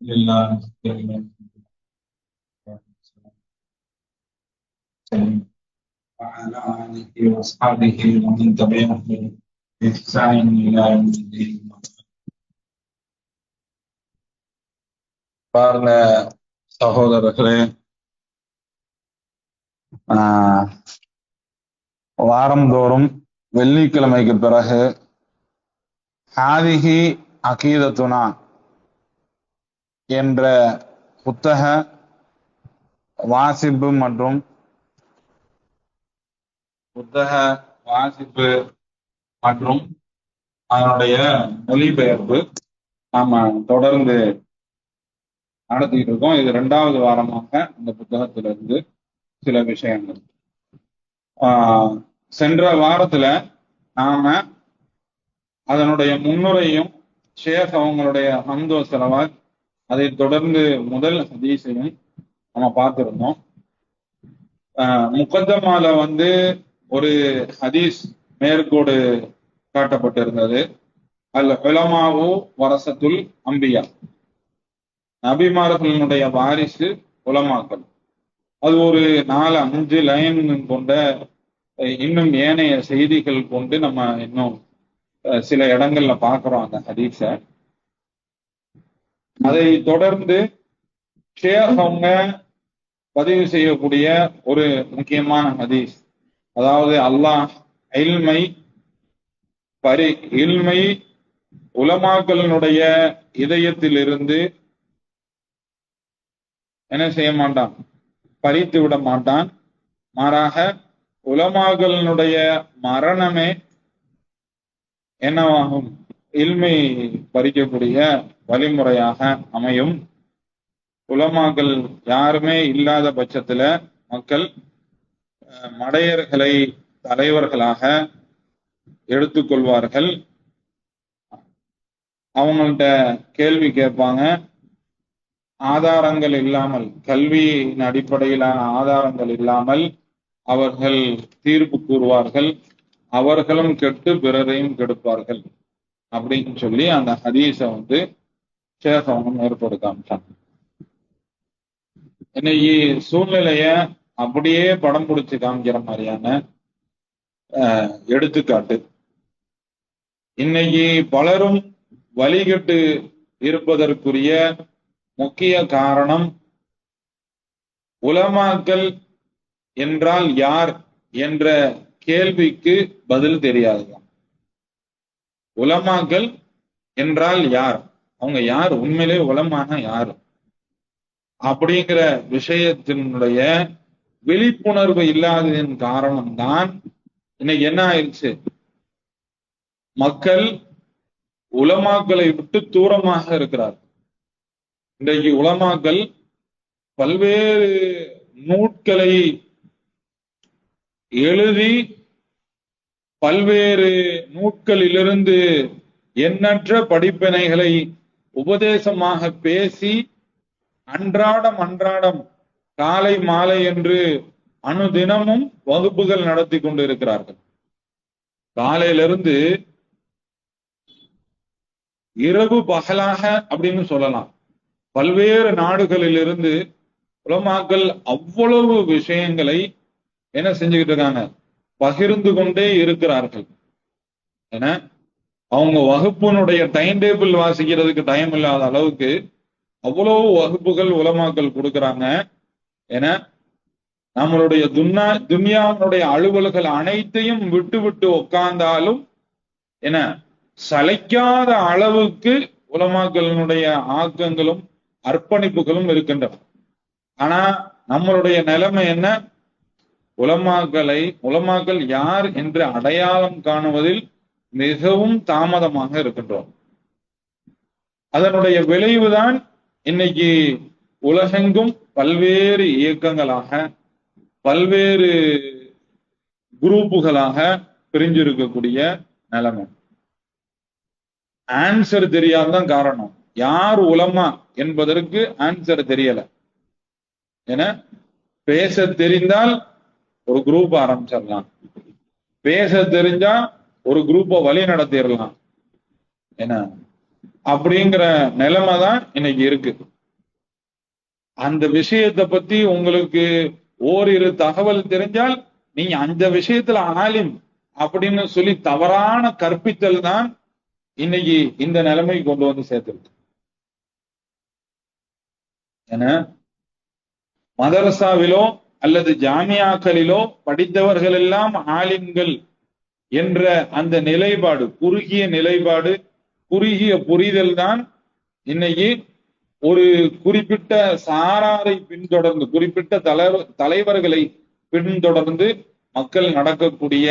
لله وعلى آله وأصحابه ومن تبعهم بإحسان إلى يوم الدين. பார்ந்த சகோதரர்களே, வாரந்தோறும் வெள்ளிக்கிழமைக்கு பிறகு ஹாதிஹி அகீதத்துனா என்ற புத்தக வாசிப்பு மற்றும் அதனுடைய மொழிபெயர்ப்பு நாம தொடர்ந்து நடத்திட்டு இருக்கோம். இது 2வது வாரமாக இந்த புத்தகத்திலிருந்து சில விஷயங்கள். சென்ற வாரத்துல நாம அதனுடைய முன்னுரையும் ஷேக் அவங்களுடைய ஹம்து ஸலவாத், அதை தொடர்ந்து முதல் ஹதீஸையும் நம்ம பார்த்திருந்தோம். முகத்தமால ஒரு ஹதீஸ் மேற்கோடு காட்டப்பட்டிருந்தது. அல் உலமாவு வரசத்துல் அம்பியா, நபிமார்களினுடைய வாரிசு உலமாக்கள். அது ஒரு 4-5 லைன் கொண்ட இன்னும் ஏனைய செய்திகள் கொண்டு நம்ம இன்னும் சில இடங்கள்ல பார்க்கிறோம் அந்த ஹதீஸ. அதை தொடர்ந்து ஷேக் அவங்க பதிவு செய்யக்கூடிய ஒரு முக்கியமான ஹதீஸ், அதாவது அல்லாஹ் இல்மை உலமாக்களினுடைய இதயத்திலிருந்து என்ன செய்ய மாட்டான், பறித்து விட மாட்டான். மாறாக உலமாக்களினுடைய மரணமே என்னவாகும், இல்மை பறிக்கக்கூடிய வழிமுறையாக அமையும். உலமாக்கள் யாருமே இல்லாத பட்சத்துல மக்கள் மடையர்களை தலைவர்களாக எடுத்துக்கொள்வார்கள். அவங்கள்ட்ட கேள்வி கேட்பாங்க. ஆதாரங்கள் இல்லாமல், கல்வியின் அடிப்படையிலான ஆதாரங்கள் இல்லாமல் அவர்கள் தீர்ப்பு கூறுவார்கள். அவர்களும் கெட்டு பிறரையும் கெடுப்பார்கள் அப்படின்னு சொல்லி அந்த ஹதீஸ ஷேக் அவங்க ஏற்படுத்த காமிச்சாங்க. இன்னைக்கு சூழ்நிலைய அப்படியே படம் பிடிச்சு காமிக்கிற மாதிரியான எடுத்துக்காட்டு. இன்னைக்கு பலரும் வழிகட்டு இருப்பதற்குரிய முக்கிய காரணம், உலமாக்கள் என்றால் யார் என்ற கேள்விக்கு பதில் தெரியாதுதான். உலமாக்கள் என்றால் யார், அவங்க யார், உண்மையிலே உலமாக யாரு அப்படிங்கிற விஷயத்தினுடைய விழிப்புணர்வு இல்லாததின் காரணம்தான் இன்னைக்கு என்ன ஆயிடுச்சு, மக்கள் உலமாக்களை விட்டு தூரமாக இருக்கிறார். இன்றைக்கு உலமாக்கள் பல்வேறு நூட்களை எழுதி பல்வேறு நூட்களிலிருந்து எண்ணற்ற படிப்பினைகளை உபதேசமாக பேசி அன்றாடம் காலை மாலை என்று அனுதினமும் வகுப்புகள் நடத்தி கொண்டு இருக்கிறார்கள். காலையிலிருந்து இரவு பகலாக அப்படின்னு சொல்லலாம். பல்வேறு நாடுகளிலிருந்து உலமாக்கள் அவ்வளவு விஷயங்களை என்ன செஞ்சுக்கிட்டு இருக்காங்க, பகிர்ந்து கொண்டே இருக்கிறார்கள். ஏன்னா அவங்க வகுப்பினுடைய டைம் டேபிள் வாசிக்கிறதுக்கு டைம் இல்லாத அளவுக்கு அவ்வளவு வகுப்புகள் உலமாக்கள் கொடுக்கறாங்க. ஏன்னா நம்மளுடைய துன்யாவுடைய அலுவல்கள் அனைத்தையும் விட்டு விட்டு உட்கார்ந்தாலும் என்ன சளைக்காத அளவுக்கு உலமாக்களினுடைய ஆக்கங்களும் அர்ப்பணிப்புகளும் இருக்கின்றன. ஆனா நம்மளுடைய நிலைமை என்ன, உலமாக்கள் யார் என்று அடையாளம் காணுவதில் மிகவும் தாமதமாக இருக்கின்றோம். அதனுடைய விளைவுதான் இன்னைக்கு உலகெங்கும் பல்வேறு இயக்கங்களாக பல்வேறு குரூப்புகளாக பிரிஞ்சிருக்கக்கூடிய நிலைமை. ஆன்சர் தெரியாததான் காரணம். யார் உலமா என்பதற்கு ஆன்சர் தெரியல. ஏன்னா பேச தெரிந்தால் ஒரு குரூப் ஆரம்பிச்சிடலாம், பேச தெரிஞ்சா ஒரு குரூப்பை வழி நடத்திடலாம். ஏன்னா அப்படிங்கிற நிலைமை தான் இன்னைக்கு இருக்கு. அந்த விஷயத்தை பத்தி உங்களுக்கு ஓரிரு தகவல் தெரிஞ்சால் நீங்க அந்த விஷயத்துல ஆலிம் அப்படின்னு சொல்லி தவறான கற்பித்தல் தான் இன்னைக்கு இந்த நிலைமை கொண்டு வந்து சேர்த்திருக்கு. ஏன்னா மதரசாவிலோ அல்லது ஜாமியாக்களிலோ படித்தவர்கள் எல்லாம் ஆலிம்கள் என்ற அந்த நிலைப்பாடு, குறுகிய நிலைப்பாடு, குறுகிய புரிதல் தான் இன்னைக்கு ஒரு குறிப்பிட்ட சாராரை பின்தொடர்ந்து, குறிப்பிட்ட தலைவர்களை பின்தொடர்ந்து மக்கள் நடக்கக்கூடிய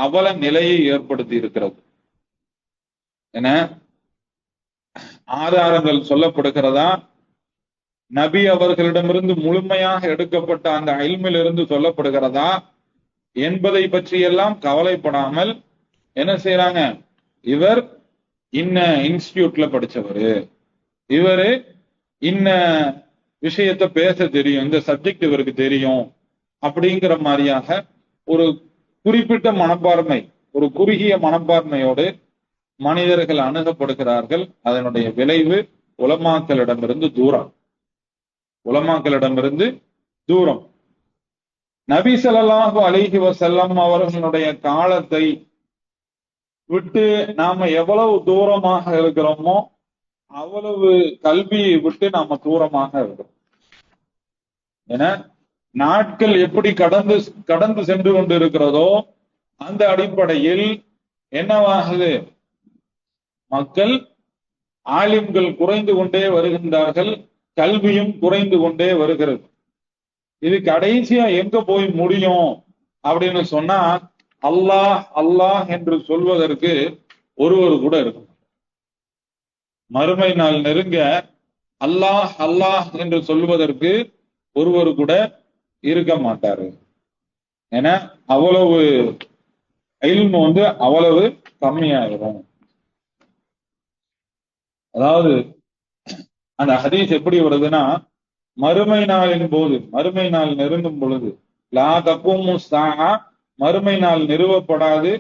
அவல நிலையை ஏற்படுத்தி இருக்கிறது. என ஆதாரங்கள் சொல்லப்படுகிறதா, நபி அவர்களிடமிருந்து முழுமையாக எடுக்கப்பட்ட அந்த இல்மிலிருந்து சொல்லப்படுகிறதா என்பதை பற்றியெல்லாம் கவலைப்படாமல் என்ன செய்யறாங்க, இவர் இன்ன இன்ஸ்டிடியூட்ல படிச்சவரு, இவரு இன்ன விஷயத்த பேச தெரியும், இந்த சப்ஜெக்ட் இவருக்கு தெரியும் அப்படிங்கிற மாதிரியாக ஒரு குறிப்பிட்ட மனப்பான்மை, ஒரு குறுகிய மனப்பான்மையோடு மனிதர்கள் அணுகப்படுகிறார்கள். அதனுடைய விளைவு உலமாக்களிடமிருந்து தூரம், உலமாக்களிடமிருந்து தூரம். நபி ஸல்லல்லாஹு அலைஹி வஸல்லம் அவர்களுடைய காலத்தை விட்டு நாம எவ்வளவு தூரமாக இருக்கிறோமோ அவ்வளவு கல்வியை விட்டு நாம தூரமாக இருக்கிறோம். என நாட்கள் எப்படி கடந்து சென்று கொண்டு இருக்கிறதோ அந்த அடிப்படையில் என்னவாகுது, மக்கள் ஆலிம்கள் குறைந்து கொண்டே வருகின்றார்கள், கல்வியும் குறைந்து கொண்டே வருகிறது. இது கடைசியா எங்க போய் முடியும் அப்படின்னு சொன்னா, அல்லாஹ் அல்லாஹ் என்று சொல்வதற்கு ஒருவர் கூட இருக்கும். மறுமை நாள் நெருங்க அல்லாஹ் அல்லாஹ் என்று சொல்வதற்கு ஒருவர் கூட இருக்க மாட்டாரு. ஏன்னா அவ்வளவு இல்மு அவ்வளவு கம்மியாயிரும். அதாவது அந்த ஹதீஸ் எப்படி வருதுன்னா, மறுமை நாளின் போது, மறுமை நாள் நெருங்கும் பொழுது, லா தக்கூமு ஸாஅ, மறுமை நாள் நிறுவப்படாது,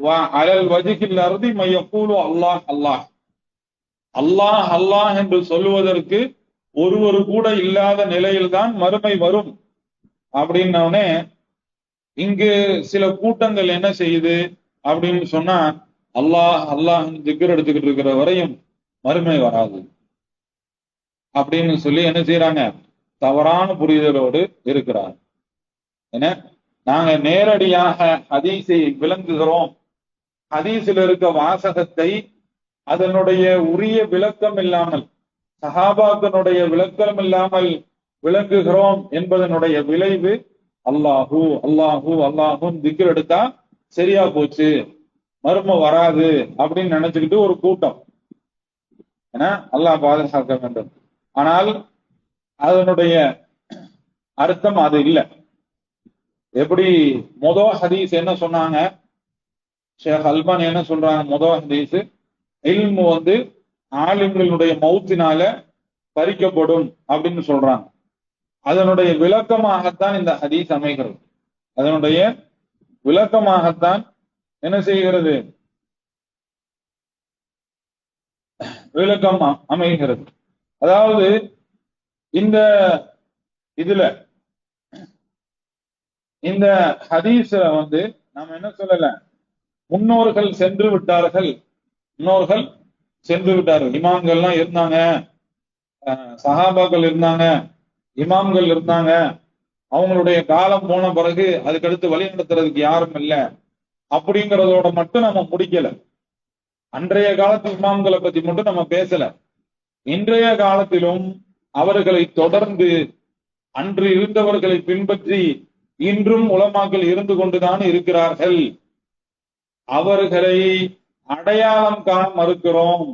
வா அலல் வஜ்ஹில் அர்தி மையக்கூலு அல்லாஹ் அல்லாஹ், அல்லாஹ் அல்லாஹ் என்று சொல்லுவதற்கு ஒருவர் கூட இல்லாத நிலையில்தான் மறுமை வரும் அப்படின்னே. இங்கு சில கூட்டங்கள் என்ன செய்யுது அப்படின்னு சொன்னா, அல்லாஹ் அல்லாஹ் திக்ர் எடுத்துக்கிட்டு இருக்கிற வரையும் மறுமை வராது அப்படின்னு சொல்லி என்ன செய்யறாங்க, தவறான புரிதலோடு இருக்கிறார். ஏன்னா நாங்க நேரடியாக ஹதீஸை விளங்குகிறோம், ஹதீஸில் இருக்க வாசகத்தை அதனுடைய உரிய விளக்கம் இல்லாமல், சஹாபாக்களுடைய விளக்கம் இல்லாமல் விளங்குகிறோம் என்பதனுடைய விளைவு அல்லாஹூ அல்லாஹூ அல்லாஹூ திக்ர் எடுத்தா சரியா போச்சு, மர்ம வராது அப்படின்னு நினைச்சுக்கிட்டு ஒரு கூட்டம். ஏன்னா அல்லாஹ் பாதுகாக்க வேண்டும். ஆனால் அதனுடைய அர்த்தம் அது இல்லை. எப்படி மொத ஹதீஸ் என்ன சொன்னாங்க, ஷேக் அல்பானி என்ன சொல்றாங்க, மொத ஹதீஸ் இல்மு ஆலிம்களுடைய மௌத்தினால பறிக்கப்படும் அப்படின்னு சொல்றாங்க. அதனுடைய விளக்கமாகத்தான் இந்த ஹதீஸ் அமைகிறது. அதனுடைய விளக்கமாகத்தான் என்ன செய்கிறது, விளக்கம் அமைகிறது. அதாவது இந்த இதுல இந்த ஹதீஸ்ல நாம என்ன சொல்லல, முன்னோர்கள் சென்று விட்டார்கள், முன்னோர்கள் சென்று விட்டார்கள், இமாம்கள்லாம் இருந்தாங்க, சஹாபாக்கள் இருந்தாங்க, இமாம்கள் இருந்தாங்க, அவங்களுடைய காலம் போன பிறகு அதுக்கடுத்து வழி நடத்துறதுக்கு யாரும் இல்லை அப்படிங்கிறதோட மட்டும் நம்ம முடிக்கல. அன்றைய காலத்து இமாம்களை பத்தி மட்டும் நம்ம பேசல. இன்றைய காலத்திலும் அவர்களை தொடர்ந்து அன்று இருந்தவர்களை பின்பற்றி இன்றும் உலமாக்கள் இருந்து கொண்டுதான் இருக்கிறார்கள். அவர்களை அடையாளம் காண மறுக்கிறோம்,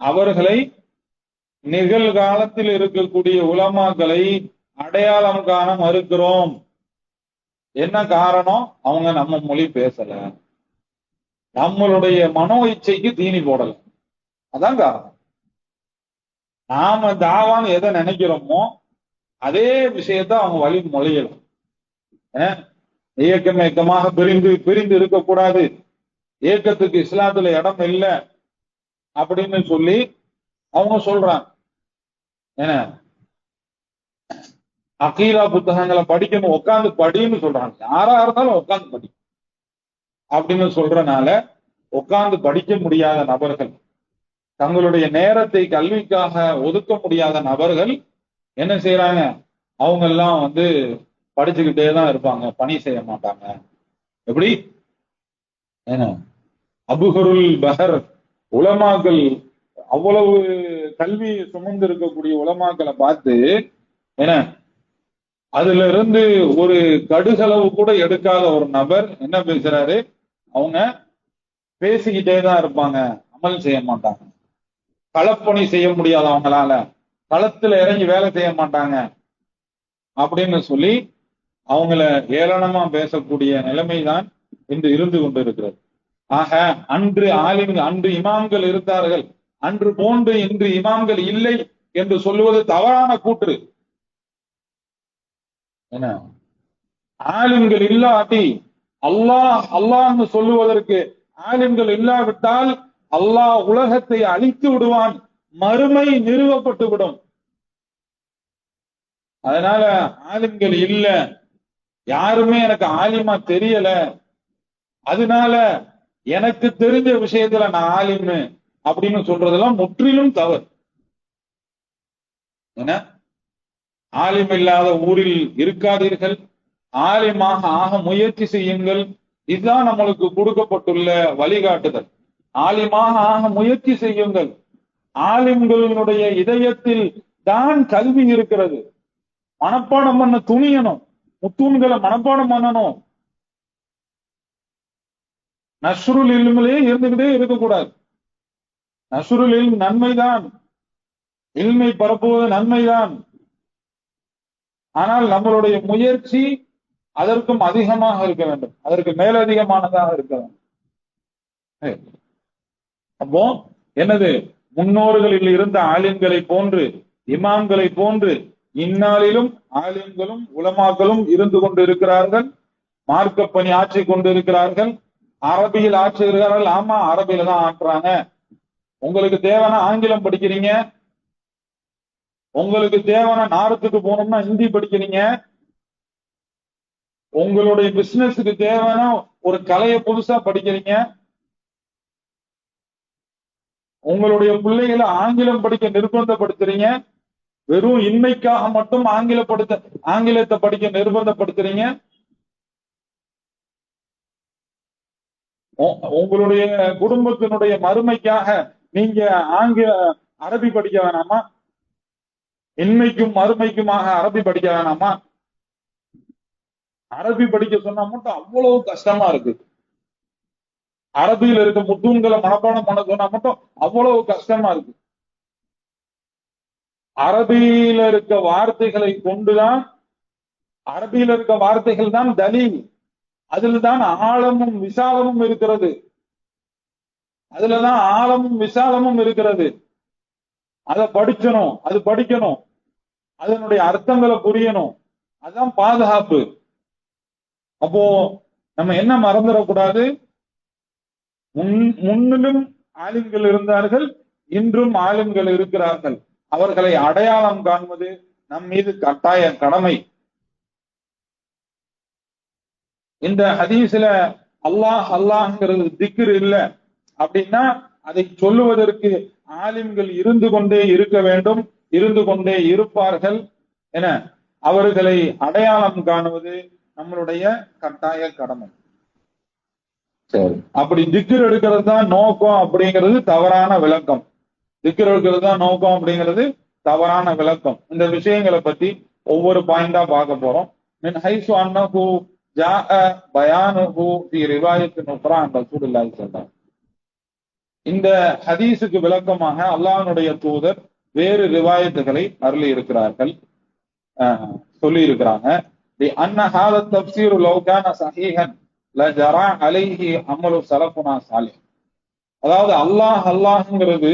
அவர்களை நிகழ்காலத்தில் இருக்கக்கூடிய உலமாக்களை அடையாளம் காண மறுக்கிறோம். என்ன காரணம், அவங்க நம்ம மொழி பேசல, நம்மளுடைய மனோ இச்சைக்கு தீனி போடல, அதான் காரணம். நாம தாவான்னு எதை நினைக்கிறோமோ அதே விஷயத்த அவங்க வழி மொழியலாம். இயக்கமாக பிரிந்து இருக்கக்கூடாது, ஏக்கத்துக்கு இஸ்லாத்துல இடம் இல்லை அப்படின்னு சொல்லி அவங்க சொல்றாங்க. என்ன அகீதா புத்தகங்களை படிக்கணும், உட்காந்து படின்னு சொல்றாங்க. யாரா இருந்தாலும் உட்காந்து படி அப்படின்னு சொல்றனால உட்கார்ந்து படிக்க முடியாத நபர்கள், தங்களுடைய நேரத்தை கல்விக்காக ஒதுக்க முடியாத நபர்கள் என்ன செய்யறாங்க, அவங்க எல்லாம் படிச்சுக்கிட்டே தான் இருப்பாங்க, பணி செய்ய மாட்டாங்க. எப்படி என்ன அபுஹருல் பஹர் உலமாக்கள், அவ்வளவு கல்வி சுமந்து இருக்கக்கூடிய உலமாக்களை பார்த்து என்ன அதுல இருந்து ஒரு கடுகளவு கூட எடுக்காத ஒரு நபர் என்ன பேசுறாரு, அவங்க பேசிக்கிட்டே தான் இருப்பாங்க, அமல் செய்ய மாட்டாங்க. களப்பணி செய்ய முடியாது அவங்களால, களத்துல இறங்கி வேலை செய்ய மாட்டாங்க அப்படின்னு சொல்லி அவங்கள ஏளனமா பேசக்கூடிய நிலைமைதான் இன்று இருந்து கொண்டிருக்கிறது. ஆக அன்று இமாம்கள் இருந்தார்கள், அன்று போன்று இன்று இமாம்கள் இல்லை என்று சொல்லுவது தவறான கூற்று. என்ன ஆலிம்கள் இல்லாட்டி அல்லாஹ் அல்லாஹ்னு சொல்லுவதற்கு ஆலிம்கள் இல்லாவிட்டால் அல்லாஹ் உலகத்தை அழித்து விடுவான், மறுமை நிறுவப்பட்டு விடும். அதனால ஆலிம்கள் இல்ல, யாருமே எனக்கு ஆலிமா தெரியல, அதனால எனக்கு தெரிஞ்ச விஷயத்துல நான் ஆலிம் அப்படின்னு சொல்றதெல்லாம் முற்றிலும் தவறு. என்ன ஆலிம் இல்லாத ஊரில் இருக்காதீர்கள், ஆலிமாக ஆக முயற்சி செய்யுங்கள். இதுதான் நம்மளுக்கு கொடுக்கப்பட்டுள்ள வழிகாட்டுதல். ஆலிமாக ஆக முயற்சி செய்யுங்கள். ஆலிம்களுடைய இதயத்தில் தான் கல்வி இருக்கிறது. மனப்பாடம் பண்ண துணியணும், முத்தூன்களை மனப்பாடம் பண்ணணும். நஸ்ருல் இல்மிலே இருந்துகிட்டே இருக்கக்கூடாது. நஸ்ருல் இல்ம் நன்மைதான், இல்மை பரப்புவது நன்மைதான். ஆனால் நம்மளுடைய முயற்சி அதற்கும் அதிகமாக இருக்க வேண்டும், அதற்கு மேலதிகமானதாக இருக்க வேண்டும். அப்போ என்னது, முன்னோர்களில் இருந்த ஆலிம்களை போன்று இமாம்களை போன்று இந்நாளிலும் ஆலிம்களும் உலமாக்களும் இருந்து கொண்டு இருக்கிறார்கள், மார்க்க பணி ஆற்றி கொண்டிருக்கிறார்கள். அரபியில் ஆற்றுகிறார்கள், ஆமா அரபியில தான் ஆற்றுறாங்க. உங்களுக்கு தேவைன்னா ஆங்கிலம் படிக்கிறீங்க, உங்களுக்கு தேவையான நார்த்துக்கு போனோம்னா ஹிந்தி படிக்கிறீங்க, உங்களுடைய பிசினஸுக்கு தேவைன்னா ஒரு கலையை புதுசா படிக்கிறீங்க, உங்களுடைய பிள்ளைகளை ஆங்கிலம் படிக்க நிர்பந்தப்படுத்துறீங்க, வெறும் இன்மைக்காக மட்டும் ஆங்கிலத்தை படிக்க நிர்பந்தப்படுத்துறீங்க. உங்களுடைய குடும்பத்தினுடைய மறுமைக்காக நீங்க அரபி படிக்க வேணாமா? இன்மைக்கும் மறுமைக்குமாக அரபி படிக்க வேணாமா? அரபி படிக்க சொன்னா மட்டும் அவ்வளவு கஷ்டமா இருக்கு. அரபியில இருக்க முத்தூன்களை மனப்பாடம் பண்ண சொன்னா மட்டும் அவ்வளவு கஷ்டமா இருக்கு. அரபியில இருக்க வார்த்தைகளை கொண்டுதான், அரபியில இருக்க வார்த்தைகள் தான் தலீல், அதில் தான் ஆழமும் விசாலமும் இருக்கிறது, அதுலதான் ஆழமும் விசாலமும் இருக்கிறது. அதை படிக்கணும், அது படிக்கணும், அதனுடைய அர்த்தங்களை புரியணும், அதுதான் பாதுகாப்பு. அப்போ நம்ம என்ன மறந்துடக்கூடாது, முன்னிலும் ஆலிம்கள் இருந்தார்கள், இன்றும் ஆலிம்கள் இருக்கிறார்கள். அவர்களை அடையாளம் காண்பது நம் மீது கட்டாய கடமை. இந்த ஹதீஸ்ல அல்லாஹ் அல்லாஹ்ங்கிறது திக்ர் இல்ல அப்படின்னா அதை சொல்லுவதற்கு ஆலிம்கள் இருந்து கொண்டே இருக்க வேண்டும், இருந்து கொண்டே இருப்பார்கள். என அவர்களை அடையாளம் காணுவது நம்மளுடைய கட்டாய கடமை. சரி, அப்படி திக்ர் எடுக்கிறது தான் நோக்கம் அப்படிங்கிறது தவறான விளக்கம். திக்ர் எடுக்கிறது தான் நோக்கம் அப்படிங்கிறது தவறான விளக்கம். இந்த விஷயங்களை பத்தி ஒவ்வொரு பாயிண்டா பார்க்க போறோம். மின் ஹைசு அன்னஹு ஜாஅ பயானுஹு ஃபீ ரிவாயத்தின் உக்ரா அன் ரசூலுல்லாஹி ஸல்லல்லாஹு. இந்த ஹதீஸுக்கு விளக்கமாக அல்லாஹ்வுடைய தூதர் வேறு ரிவாயத்துகளை அருளி இருக்கிறார்கள், சொல்லி இருக்கிறாங்க. அன்ன ஹாதா தஃப்ஸீரு லவ் கான ஸஹீஹன் லஜரா அலைஹி அமலு ஸலஃபுனா ஸாலிஹ். அதாவது அல்லாஹ் அல்லாஹ்ங்கிறது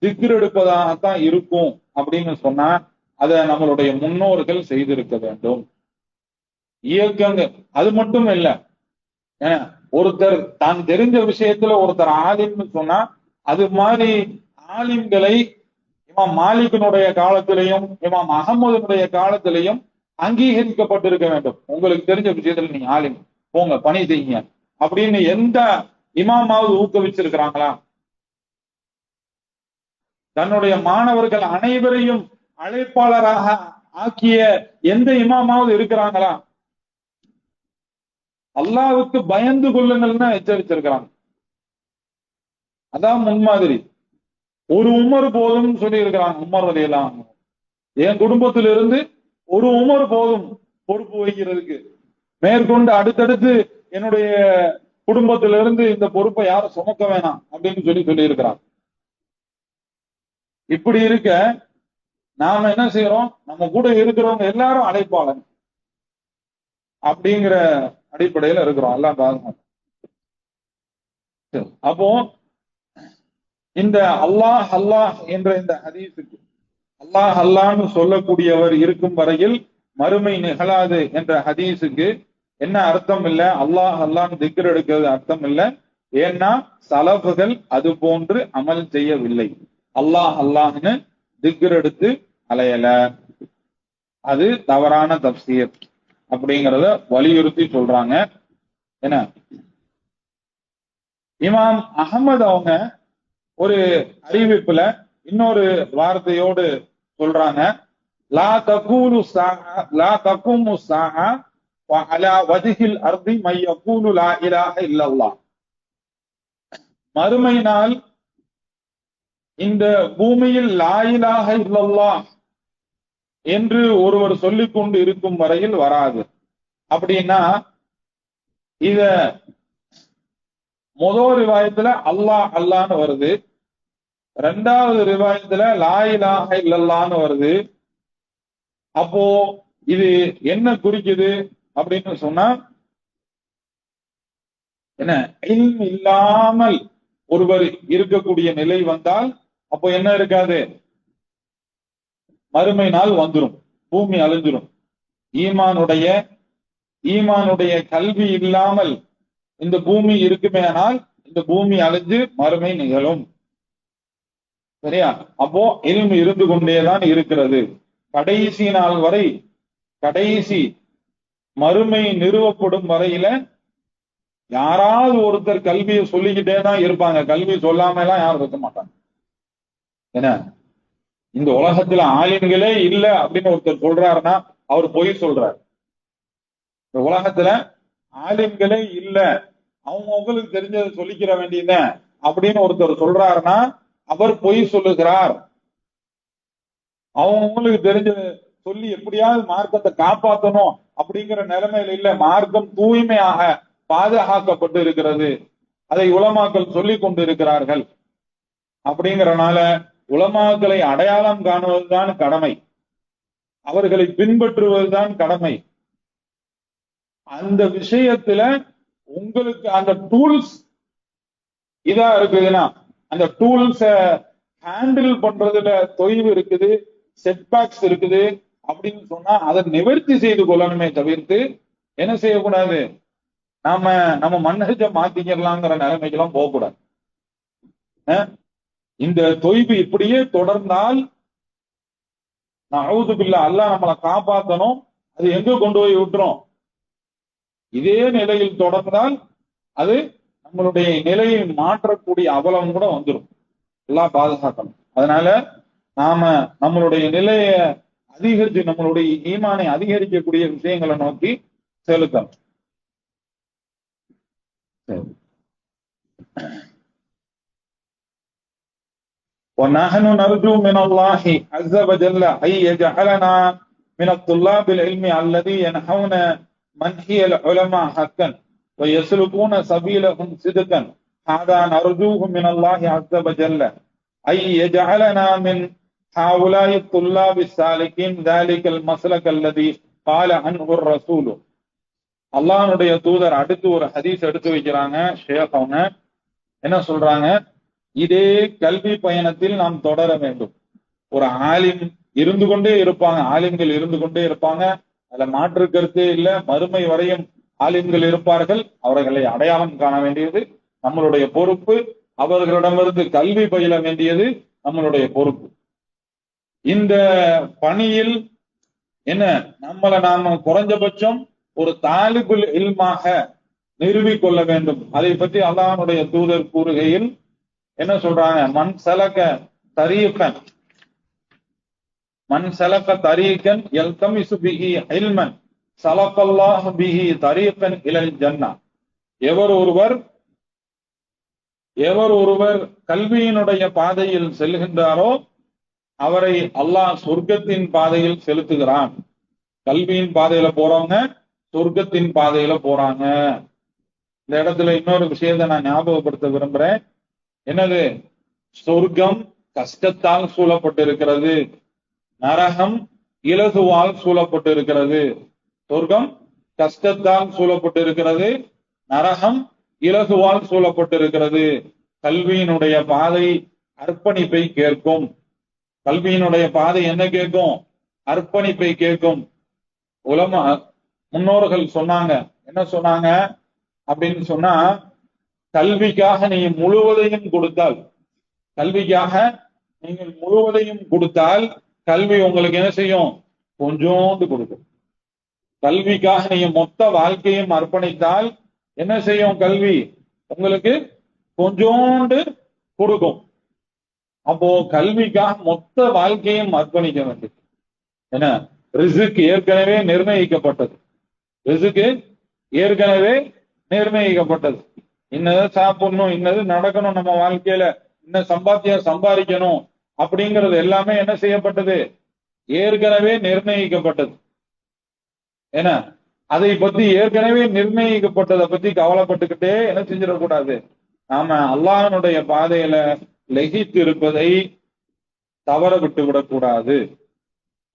திக்ர் எடுப்பதாகத்தான் இருக்கும் அப்படின்னு சொன்னா அதை நம்மளுடைய முன்னோர்கள் செய்திருக்க வேண்டும். இயக்கங்கள் அது மட்டும் இல்ல, ஏன்னா ஒருத்தர் தான் தெரிஞ்ச விஷயத்துல ஒருத்தர் ஆலிம்னு சொன்னா அது மாதிரி ஆலிம்களை இமாம் மாலிக்கினுடைய காலத்திலையும் இமாம் அகமதுனுடைய காலத்திலையும் அங்கீகரிக்கப்பட்டிருக்க வேண்டும். உங்களுக்கு தெரிஞ்ச விஷயத்துல நீங்க ஆலிம் போங்க பணி செய்யுங்க அப்படின்னு எந்த இமாமாவது ஊக்குவிச்சிருக்கிறாங்களா? தன்னுடைய மாணவர்கள் அனைவரையும் அழைப்பாளராக ஆக்கிய எந்த இமாமாவது இருக்கிறாங்களா? அல்லாஹ்வுக்கு பயந்து கொள்ளுங்கள்னு எச்சரிச்சிருக்கிறாங்க. அதான் முன்மாதிரி. ஒரு உமர் போதும் சொல்லி இருக்கிறாங்க. உமர் ரலியல்லாஹு அன்ஹு, என் குடும்பத்திலிருந்து ஒரு உமர் போதும் பொறுப்பு வகிக்கிறதுக்கு, மேற்கொண்டு அடுத்தடுத்து என்னுடைய குடும்பத்திலிருந்து இந்த பொறுப்பை யாரும் சுமக்க வேணாம் அப்படின்னு சொல்லி இருக்கிறாங்க. இப்படி இருக்க நாம என்ன செய்யறோம்? நம்ம கூட இருக்கிறவங்க எல்லாரும் அழைப்பாளர் அப்படிங்கிற அடிப்படையில இருக்கிறோம். எல்லாம் பாருங்க. அப்போ இந்த அல்லாஹ் அல்லாஹ் என்ற இந்த ஹதீஸுக்கு அல்லாஹ் அல்லாஹ்னு சொல்லக்கூடியவர் இருக்கும் வரையில் மறுமை நிகழாது என்ற ஹதீஸுக்கு என்ன அர்த்தம் இல்ல? அல்லாஹ் அல்லாஹ்னு திக்ர் எடுக்கிறது அர்த்தம் இல்ல. ஏன்னா சலஃபுகள் அது போன்று அமல் செய்யவில்லை. அல்லாஹ் அல்லாஹ்னு திக்ர் எடுத்து அலையல, அது தவறான தப்சீர் அப்படிங்கிறத வலியுறுத்தி சொல்றாங்க. என்ன இமாம் அகமது அவங்க ஒரு அறிவிப்புல இன்னொரு வார்த்தையோடு சொல்றாங்க, லா தகூலு ஸாஅ லா தகூமு ஸாஅ வ அலா வஜ்ஹில் அர்தி மை யகூலு லா இலாஹ இல்லல்லாஹ். மறுமை நாள் இந்த பூமியில் லா இலாஹ இல்லல்லாஹ் என்று ஒருவர் சொல்லிக் கொண்டு இருக்கும் வரையில் வராது. அப்படின்னா இத முதல் ரிவாயத்துல அல்லாஹ் அல்லான்னு வருது, ரெண்டாவது ரிவாயத்துல லா இலாஹ இல்லல்லான்னு வருது. அப்போ இது என்ன குறிக்குது அப்படின்னு சொன்னா, என்ன இல்ம் இல்லாமல் ஒருவர் இருக்கக்கூடிய நிலை வந்தால் அப்போ என்ன இருக்காது? மறுமை நாள் வந்துடும், பூமி அழிஞ்சிடும். ஈமானுடைய கல்வி இல்லாமல் இந்த பூமி இருக்குமே ஆனால் இந்த பூமி அழிஞ்சு மறுமை நிகழும். சரியா? அப்போ இல்ம் இருந்து கொண்டேதான் இருக்கிறது கடைசி நாள் வரை. கடைசி மறுமை நிறுவப்படும் வரையில யாராவது ஒருத்தர் கல்வியை சொல்லிக்கிட்டே தான் இருப்பாங்க. கல்வி சொல்லாம எல்லாம் யாரும் இருக்க மாட்டாங்க. என்ன இந்த உலகத்துல ஆலிம்களே இல்ல அப்படின்னு ஒருத்தர் சொல்றாருன்னா அவர் பொய் சொல்றார். இந்த உலகத்துல ஆலிம்களே இல்ல, அவங்களுக்கு தெரிஞ்சதை சொல்லிக்கிற வேண்டியத அப்படின்னு ஒருத்தர் சொல்றாருன்னா அவர் பொய் சொல்லுகிறார். அவங்களுக்கு தெரிஞ்சது சொல்லி எப்படியாவது மார்க்கத்தை காப்பாற்றணும் அப்படிங்கிற நிலைமையில இல்ல. மார்க்கம் தூய்மையாக பாதுகாக்கப்பட்டு இருக்கிறது, அதை உலமாக்கள் சொல்லி கொண்டு இருக்கிறார்கள். அப்படிங்கறனால உலமாக்களை அடையாளம் காணுவதுதான் கடமை, அவர்களை பின்பற்றுவதுதான் கடமை. அந்த விஷயத்துல உங்களுக்கு அந்த டூல்ஸ் இதா இருக்குதுன்னா, அந்த டூல்ஸ ஹேண்டில் பண்றதுல தொய்வு இருக்குது, செட்பேக்ஸ் இருக்குது அப்படின்னு சொன்னா அதை நிவர்த்தி செய்து கொள்ளணுமே தவிர்த்து என்ன செய்யக்கூடாது? நம்ம மன்னஜ மாத்திக்கலாங்கிற நிலைமைக்கெல்லாம் போகக்கூடாது. இந்த தொய்வு இப்படியே தொடர்ந்தால் நஅூது பில்லாஹ், அல்லாஹ் நம்மளை காப்பாற்றணும், அது எங்க கொண்டு போய் விட்டுரும்? இதே நிலையில் தொடர்ந்தால் அது நம்மளுடைய நிலையை மாற்றக்கூடிய அவலம் கூட வந்துடும். எல்லாம் பாதுகாக்கணும். அதனால நாம நம்மளுடைய நிலையை அதிகரிச்சு நம்மளுடைய ஈமானை அதிகரிக்கக்கூடிய விஷயங்களை நோக்கி செலுத்தணும். ونحن نرجو من الله عز وجل أن يجعلنا من الطلاب العلم الذي ينحون منهي العلماء حقا ويسلكون سبيلهم صدقا. هذا نرجوه من الله عز وجل أن يجعلنا من هؤلاء الطلاب السالكين ذلك المسلك الذي قال عنه الرسول. அல்லாஹ்வுடைய தூதர் அடுத்து ஒரு ஹதீஸ் எடுத்து வைக்கிறாங்க. ஷேக் அவங்க என்ன சொல்றாங்க? இதே கல்வி பயணத்தில் நாம் தொடர வேண்டும். ஒரு ஆலிம் இருந்து கொண்டே இருப்பாங்க, ஆலிம்கள் இருந்து கொண்டே இருப்பாங்க, அதுல மாற்று கருத்தே இல்லை. மறுமை வரையும் ஆலிம்கள் இருப்பார்கள், அவர்களை அடையாளம் காண வேண்டியது நம்மளுடைய பொறுப்பு. அவர்களிடமிருந்து கல்வி பயில வேண்டியது நம்மளுடைய பொறுப்பு. இந்த பணியில் என்ன நம்மளை நாம குறைஞ்சபட்சம் ஒரு தாலிபுல் இல்மாக நிறுவிக் கொள்ள வேண்டும். அதை பற்றி அல்லாஹ்வுடைய தூதர் கூறுகையில் என்ன சொல்றாங்க? மன் சலக தரீகன் யல்தமிசு பிஹி இல்மன் சலகல்லாஹு பிஹி தரீகன் இலல் ஜன்னah. எவர் ஒருவர் கல்வியினுடைய பாதையில் செல்கின்றாரோ அவரை அல்லாஹ் சொர்க்கத்தின் பாதையில் செலுத்துகிறான். கல்வியின் பாதையில போறவங்க சொர்க்கத்தின் பாதையில போறாங்க. இந்த இடத்துல இன்னொரு விஷயத்தை நான் ஞாபகப்படுத்த விரும்புறேன். என்னது? சொர்க்கம் கஷ்டத்தால் சூழப்பட்டிருக்கிறது, நரகம் இலகுவால் சூழப்பட்டிருக்கிறது. சொர்க்கம் கஷ்டத்தால் சூழப்பட்டிருக்கிறது, நரகம் இலகுவால் சூழப்பட்டிருக்கிறது. கல்வியினுடைய பாதை அர்ப்பணிப்பை கேட்கும். கல்வியினுடைய பாதை என்ன கேட்கும்? அர்ப்பணிப்பை கேட்கும். உலமா முன்னோர்கள் சொன்னாங்க. என்ன சொன்னாங்க அப்படின்னு சொன்னா, கல்விக்காக நீங்க முழுவதையும் கொடுத்தால், கல்விக்காக நீங்கள் முழுவதையும் கொடுத்தால் கல்வி உங்களுக்கு என்ன செய்யும்? கொஞ்சோண்டு கொடுக்கும். கல்விக்காக நீங்க மொத்த வாழ்க்கையும் அர்ப்பணித்தால் என்ன செய்யும்? கல்வி உங்களுக்கு கொஞ்சோண்டு கொடுக்கும். அப்போ கல்விக்காக மொத்த வாழ்க்கையும் அர்ப்பணிக்க வேண்டியது. என்ன? ரிஸ்க் ஏற்கனவே நிர்ணயிக்கப்பட்டது. ரிஸ்க் ஏற்கனவே நிர்ணயிக்கப்பட்டது. இன்னது சாப்பிடணும், இன்னது நடக்கணும், நம்ம வாழ்க்கையில இன்ன சம்பாதிக்கணும் அப்படிங்கிறது எல்லாமே என்ன செய்யப்பட்டது? ஏற்கனவே நிர்ணயிக்கப்பட்டது. ஏன்னா அதை பத்தி ஏற்கனவே நிர்ணயிக்கப்பட்டதை பத்தி கவலைப்பட்டுக்கிட்டே என்ன செஞ்சிடக்கூடாது. நாம அல்லாஹ்வுடைய பாதையில லெகித்து இருப்பதை தவற விட்டு விடக்கூடாது.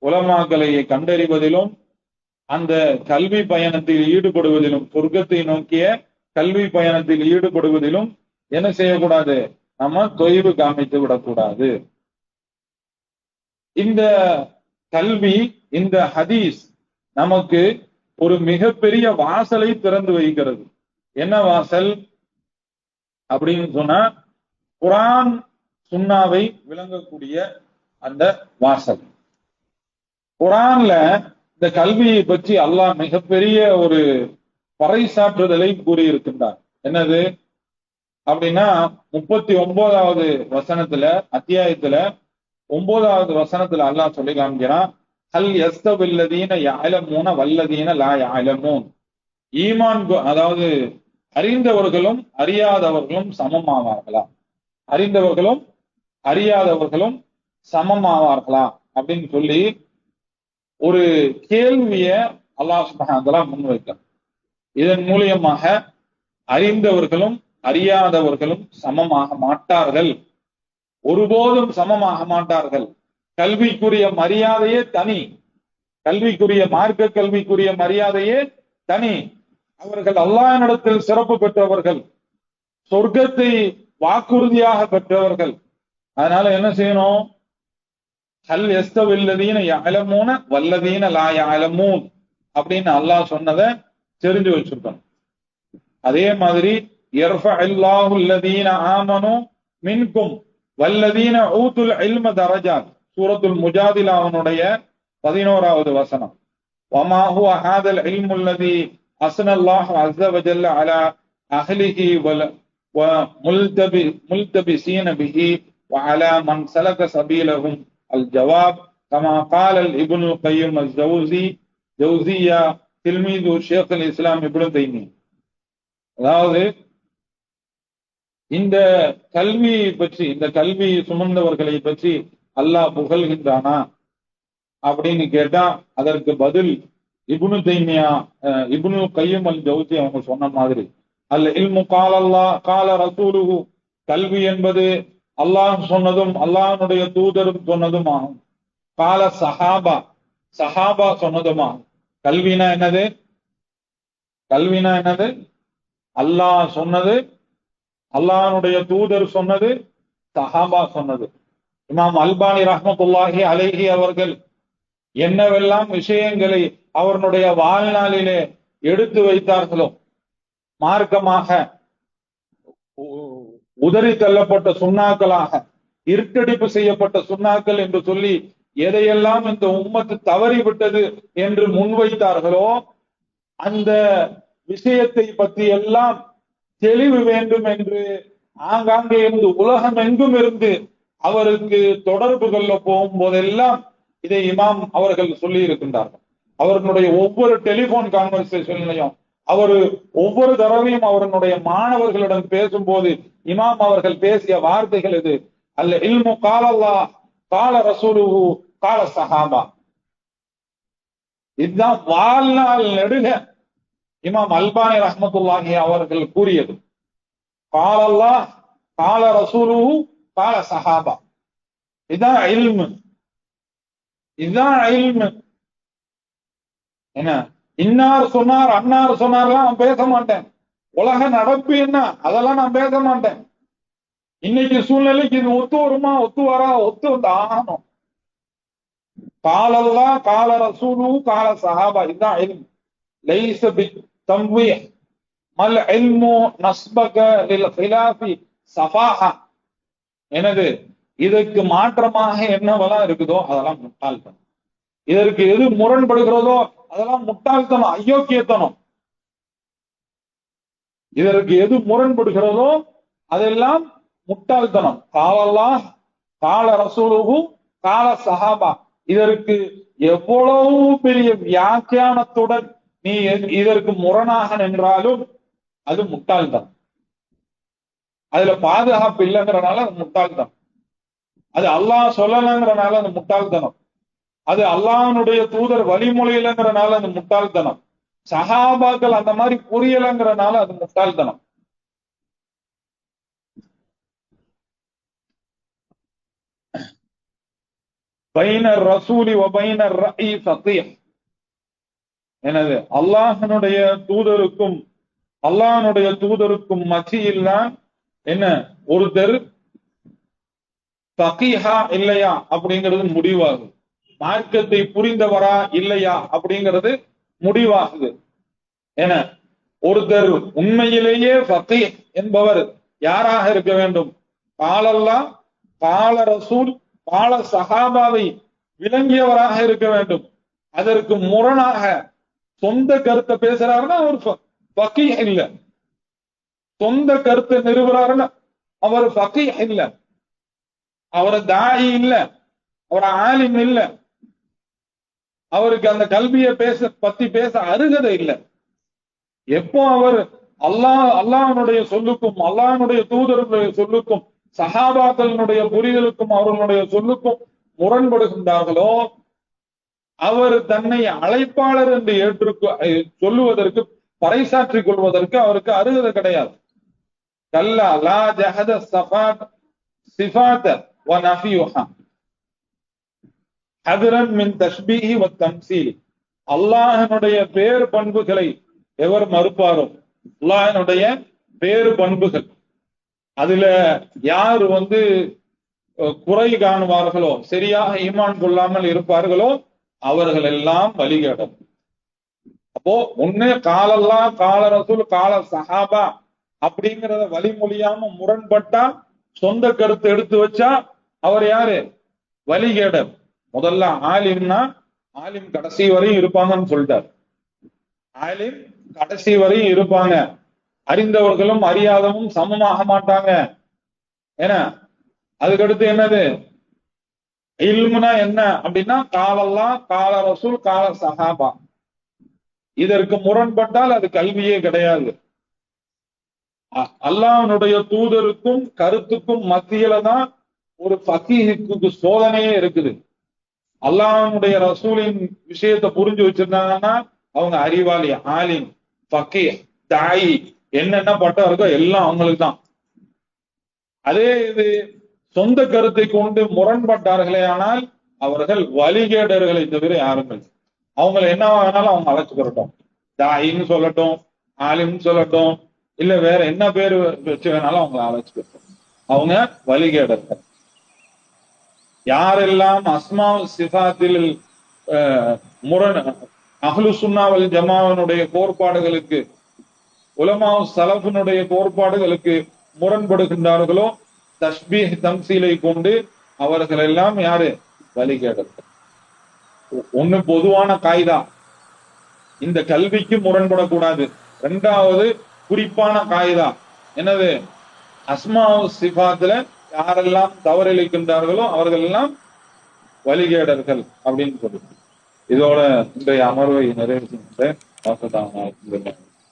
உலமாக்களை கண்டறிவதிலும் அந்த கல்வி பயணத்தில் ஈடுபடுவதிலும், சொர்க்கத்தை நோக்கிய கல்வி பயணத்தில் ஈடுபடுவதிலும் என்ன செய்யக்கூடாது? நம்ம தொய்வு காமித்து விடக்கூடாது. இந்த கல்வி, இந்த ஹதீஸ் நமக்கு ஒரு மிகப்பெரிய வாசலை திறந்து வைக்கிறது. என்ன வாசல் அப்படின்னு சொன்னா, குர்ஆன் சுன்னாவை விளங்கக்கூடிய அந்த வாசல். குர்ஆன்ல இந்த கல்வியை பற்றி அல்லாஹ் மிகப்பெரிய ஒரு பறைசாற்றுதலை கூறியிருக்கின்றார். என்னது அப்படின்னா, 39வது வசனத்துல, அத்தியாயத்துல 9வது வசனத்துல அல்லாஹ் சொல்லி காமிக்கிறான், ஹல் யஸ்தவில்லதீன யஅலமூன வல்லதீன லா யஅலமூன். ஈமான் அதாவது அறிந்தவர்களும் அறியாதவர்களும் சமமாவார்களா? அறிந்தவர்களும் அறியாதவர்களும் சமமாவார்களா அப்படின்னு சொல்லி ஒரு கேள்விய அல்லாஹ் சுப்ஹானஹு வ தஆலா முன்வைத்தார். இதன் மூலியமாக அறிந்தவர்களும் அறியாதவர்களும் சமமாக மாட்டார்கள், ஒருபோதும் சமமாக மாட்டார்கள். கல்விக்குரிய மரியாதையே தனி, கல்விக்குரிய மார்க்க கல்விக்குரிய மரியாதையே தனி. அவர்கள் அல்லாஹ்விடத்தில் சிறப்பு பெற்றவர்கள், சொர்க்கத்தை வாக்குறுதியாக பெற்றவர்கள். அதனால என்ன செய்யணும்? ஹல் யஸ்தவில்லதீன யஅலமூன வல்லதீன லா யஅலமூன் அப்படின்னு அல்லாஹ் சொன்னதை தெரிஞ்சு வச்சிருக்கணும். அதே மாதிரி யர்ஃபஇல்லாஹு அல்லதீன ஆமனு மின்கும் வல்லதீன ஊதுல் இல்ம தரஜாத், சூரத்துல் முஜாதிலாவுடைய 11வது வசனம். வமா ஹுவ ஹாதல் இல்மு அல்லதி அஸ்னல்லாஹு அஸ்ஸ வஜல்ல அலா அஹ்லிஹி வ முல்தபிஸீன பிஹி வ அலா மன் சலக சபீலஹும் அல் ஜவாப் கமா قال ابن القيم الجوزية تلميذ شيخ الإسلام ابن تيمية. அதாவது இந்த கல்வியை பற்றி, இந்த கல்வி சுமந்தவர்களை பற்றி அல்லாஹ் புகழ்கின்றானா அப்படின்னு கேட்டா அதற்கு பதில் இப்னு தைமியா, இப்னுல் கய்யிம் அல் ஜௌஸி அவங்க சொன்ன மாதிரி, அல் இல்மு கால அல்லாஹ் கால ரசூலுஹு, கல்வி என்பது அல்லாஹ் சொன்னதும் அல்லாஹ்வுடைய தூதரும் சொன்னதும் ஆகும். கால சஹாபா, சஹாபா சொன்னதும் ஆகும். கல்வினா என்னது? கல்வினா என்னது? அல்லாஹ் சொன்னது, அல்லாஹ்வுடைய தூதர் சொன்னது, சஹாபா சொன்னது. இமாம் அல்பானி ரஹ்மத்துல்லாஹி அலைஹி அவர்கள் என்னவெல்லாம் விஷயங்களை அவர்களுடைய வாழ்நாளிலே எடுத்து வைத்தார்களோ, மார்க்கமாக உதறி தள்ளப்பட்ட சுண்ணாக்களாக, இருட்டடிப்பு செய்யப்பட்ட சுண்ணாக்கள் என்று சொல்லி எதையெல்லாம் இந்த உம்மத்து தவறிவிட்டது என்று முன்வைத்தார்களோ, அந்த விஷயத்தை பற்றி எல்லாம் தெளிவு வேண்டும் என்று ஆங்காங்கே இருந்து, உலகம் எங்கும் இருந்து அவருக்கு தொடர்புகள்ல போகும்போதெல்லாம் இதை இமாம் அவர்கள் சொல்லி இருக்கின்றார்கள். அவர்களுடைய ஒவ்வொரு டெலிபோன் கான்வர்சேஷன்லையும், அவர் ஒவ்வொரு தடவையும் அவர்களுடைய மாணவர்களிடம் பேசும்போது இமாம் அவர்கள் பேசிய வார்த்தைகள் இது. அல்ல இல்மு கால அல்லாஹ் கால ரசூலுஹு கால சஹாபா. இதுதான் வாழ்நாள் நெடுக இமாம் அல்பானி ரஹ்மத்துல்லாஹி அவர்கள் கூறியது. கால அல்லாஹ் கால ரசூலுஹு கால சஹாபா. இதுதான் இல்மு, இதுதான் இல்மு. என்ன இன்னார் சொன்னார் அன்னார் சொன்னார்லாம் நான் பேச மாட்டேன். உலக நடப்பு என்ன அதெல்லாம் நான் பேச மாட்டேன். இன்னைக்கு சூழ்நிலைக்கு இது ஒத்து வருமா, ஒத்து வரா, ஒத்து வந்து ஆகணும். காலல்லா கால ரசூலு கால சஹாபா. இதுதான் இல்மு. லைஸ பித்தம்வீஹ் மல் இல்மு நஸ்பக லில் கிலாஃபி ஸஃபாஹா. எனது இதற்கு மாற்றமாக என்னவெல்லாம் இருக்குதோ அதெல்லாம் முட்டாள்தனம். இதற்கு எது முரண்படுகிறதோ அதெல்லாம் முட்டாள்தனம், அயோக்கியத்தனம். இதற்கு எது முரண்படுகிறதோ அதெல்லாம் முட்டாள்தனம். காலல்லாஹ் கால ரசூலுஹு கால சஹாபா. இதற்கு எவ்வளவு பெரிய வியாக்கியானத்துடன் நீ இதற்கு முரணாக நின்றாலும் அது முட்டாள்தனம். அதுல பாதுகாப்பு இல்லைங்கிறனால அது முட்டாள்தனம். அது அல்லாஹ் சொல்லலைங்கிறனால அது முட்டாள்தனம். அது அல்லாஹ்வுடைய தூதர் வழிமொழியிலங்கிறனால அது முட்டாள்தனம். சஹாபாக்கள் அந்த மாதிரி புரியலைங்கிறனால அது முட்டாள்தனம். பைனர் ரசூலி வ பைனர் ரஇ சத்தியம். எனது அல்லாஹ்வுடைய தூதருக்கும் மத்தியில் தான் என்ன ஒருத்தர் ஃபகீஹா இல்லையா அப்படிங்கிறது முடிவாகுது. மார்க்கத்தை புரிந்தவரா இல்லையா அப்படிங்கிறது முடிவாகுது. என ஒருத்தர் உண்மையிலேயே ஃபகீஹ் என்பவர் யாராக இருக்க வேண்டும்? காலல்லாஹ் கால ரசூல் கால சஹாபாவை விளங்கியவராக இருக்க வேண்டும். அதற்கு முரணாக சொந்த கருத்தை பேசுறாருன்னா அவர் ஃபகீஹ் இல்ல. சொந்த கருத்தை நிறுவுறாருன்னா அவர் ஃபகீஹ் இல்ல. அவர் தாயி இல்ல, அவர் ஆலிம் இல்ல. அவருக்கு அந்த கல்வியை பத்தி பேச அருகதை இல்லை. எப்போ அவர் அல்லாஹ்வுடைய சொல்லுக்கும் அல்லாஹ்வுடைய தூதருடைய சொல்லுக்கும் சஹாபாக்களினுடைய புரிதலுக்கும் அவர்களுடைய சொல்லுக்கும் முரண்படுகின்றார்களோ, அவர் தன்னை அழைப்பாளர் என்று சொல்லுவதற்கு, பறைசாற்றிக் கொள்வதற்கு அவருக்கு அருகதை கிடையாது. கல்லா லா ஜஹத ஸஃபாத் சிஃபாத வ நஃபியுஹா ஹதரன் மின் தஷ்பீஹி வ தம்சீல். அல்லாஹ்வுடைய பேர் பண்புகளை எவர் மறுப்பாரோ, அல்லாஹ்வுடைய பேர் பண்புகள் அதுல யார் குறை காணுவார்களோ, சரியாக ஈமான் கொள்ளாமல் இருப்பார்களோ அவர்கள் எல்லாம் வழிகேடும். அப்போ ஒண்ணு காலல்லா கால ரசூல் கால சஹாபா அப்படிங்கிறத வழிமொழியாம முரண்பட்டா, சொந்த கருத்து எடுத்து வச்சா அவர் யாரு? வழிகேடர். முதல்ல ஆலிம்னா ஆலிம் கடைசி வரையும் இருப்பாங்கன்னு சொல்லிட்டார். ஆலிம் கடைசி வரையும் இருப்பாங்க. அறிந்தவர்களும் அறியாதவும் சமமாக மாட்டாங்க. ஏன்னா அதுக்கடுத்து என்னது இல்முனா என்ன அப்படின்னா காலல்லாஹ் கால ரசூல் கால சஹாபா. இதற்கு முரண்பட்டால் அது கல்வியே கிடையாது. அல்லாஹ்வுடைய தூதருக்கும் கருத்துக்கும் மத்தியில தான் ஒரு ஃபகீஹுக்கு சோதனையே இருக்குது. அல்லாஹ்வுடைய ரசூலின் விஷயத்தை புரிஞ்சு வச்சிருந்தாங்கன்னா அவங்க அறிவாளி, ஆலிம், ஃபகீஹ், தாயி, என்னென்ன பட்டம் இருக்கோ எல்லாம் அவங்களுக்கு தான். அதே இது சொந்த கருத்தை கொண்டு முரண்பட்டார்களே ஆனால் அவர்கள் வழிகேடர்களை தவிர யாரும் இல்லை. அவங்களை என்ன வேணாலும் அவங்க அழைச்சுக்கிறட்டும், தாயின்னு சொல்லட்டும், ஆலிம்னு சொல்லட்டும், இல்ல வேற என்ன பேரு வச்சு வேணாலும் அவங்களை அழைச்சுக்கிறட்டும். அவங்க வழிகேடர்கள். யாரெல்லாம் அஸ்மா சிஃபாத்தில் அஹ்லு சுன்னா வல் ஜமாஅனுடைய கோட்பாடுகளுக்கு, உலமா சலஃபினுடைய கோட்பாடுகளுக்கு முரண்படுகின்றார்களோ தஸ்பீஹ் தம்சீலை கொண்டு அவர்கள் எல்லாம் யாரு? வழிகேடர்கள். ஒண்ணு பொதுவான காய்தா, இந்த கல்விக்கு முரண்படக்கூடாது. இரண்டாவது குறிப்பான காய்தா என்னது? அஸ்மா சிஃபாத்துல யாரெல்லாம் தவறிழைக்கின்றார்களோ அவர்கள் எல்லாம் வழிகேடர்கள் அப்படின்னு சொல்லுது. இதோட இன்றைய அமர்வை நிறைவு செய்கின்ற